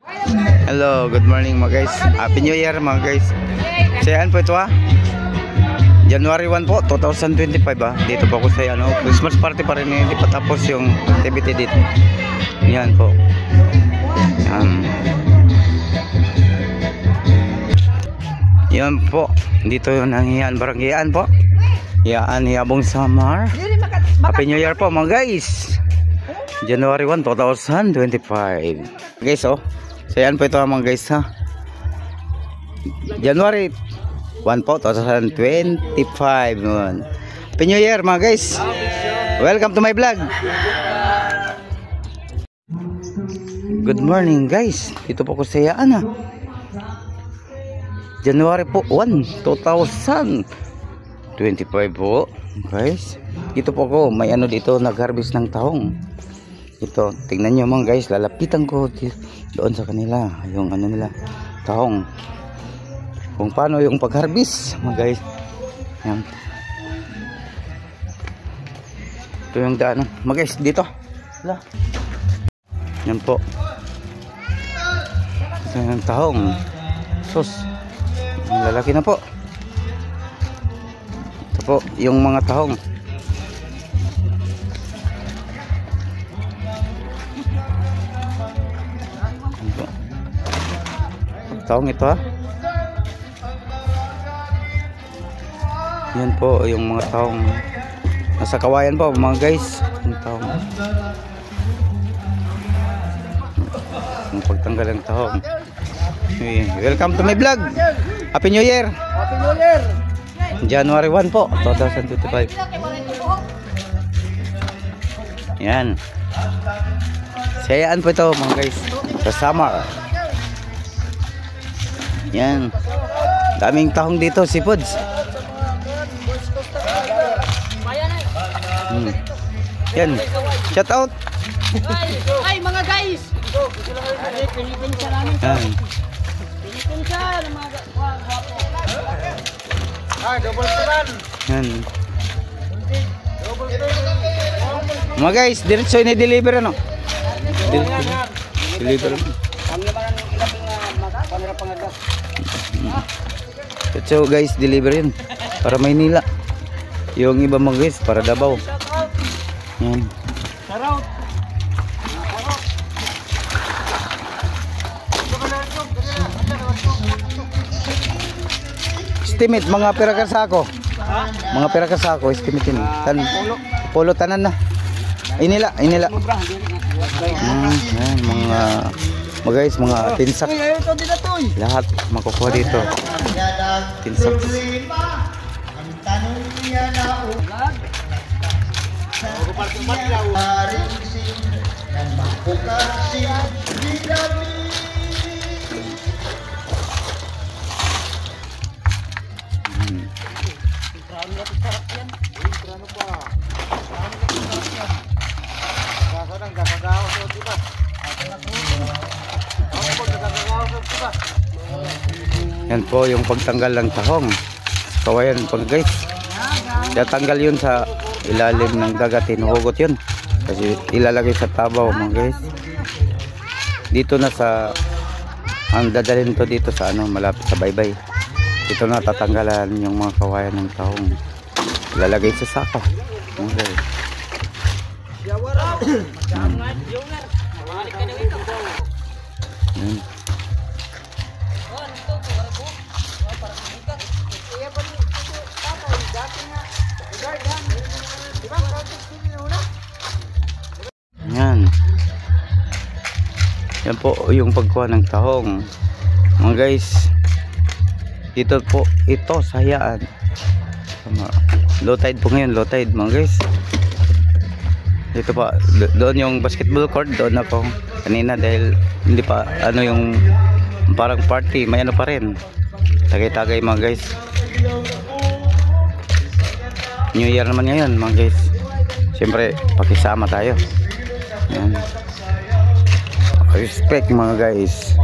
Hello, good morning mga guys. Happy New Year mga guys. Saan po ito January 1 po, 2025 Dito po ako sa Christmas party pa rin. Hindi pa tapos yung activity dito. Yan po. Yan po. Dito yung nangyayaan barangayaan po. Yan, Yabong Samar. Happy New Year po mga guys. January 1, 2025 guys. Saan po ito mga guys January 1 po, 2025 nun. Happy New Year mga guys. Welcome to my vlog. Good morning guys. Dito po ko sa January po 1, 2025 po guys. Dito po ako, may dito nag-harvest ng tahong. Ito, tingnan nyo mga guys, lalapitan ko doon sa kanila yung nila, tahong, kung paano yung pag-harvest mga guys. Yan. Ito yung daan mga guys dito. Yan po. Ito yung tahong. Sus, lalaki na po. Ito po yung mga tahong. Tahong ito Yan po yung mga tahong nasa kawayan po mga guys. Yung tahong, yung pagtanggal ng tahong. Welcome to my vlog. Happy New Year. Happy New Year. January 1 po, 2025. Yan. Sayaan po ito mga guys sa summer. Yan. Daming tahong dito, seafoods. Yan. Shout out. Ay mga guys. Pilipinsya namin. Pilipinsya ng mga gwapo. Double turan. Yan. Mga guys, diretso ini-deliver Deliver. So guys, deliver yun para Maynila. Yung iba mga guys para Davao. Yan. Estimate mga pera ka sako. Mga pera ka sako estimate yun. Polo tanan na. Inila. Yan, mga guys, mga tinsak. Lahat makukuha dito. Tinsak. Yan po yung pagtanggal ng tahong. Kawayan pag guys. Tatanggal yun sa ilalim ng dagat, hinuhugot yun. Kasi ilalagay sa tabaw mga guys. Dito na sa ang dadalhin to dito sa malapit sa baybay. Dito na tatanggalan yung mga kawayan ng tahong. Ilalagay sa sako. Okay. Yan. Yan po yung pagkuha ng tahong. Mga guys, dito po ito sa Hayaan. Low tide po ngayon, low tide mga guys. Dito pa, doon yung basketball court, doon ako kanina dahil hindi pa yung parang party, may pa rin. Tagay-tagay mga guys. New Year naman ngayon mga guys. Siyempre, pakisama tayo. Yan. Respect mga guys.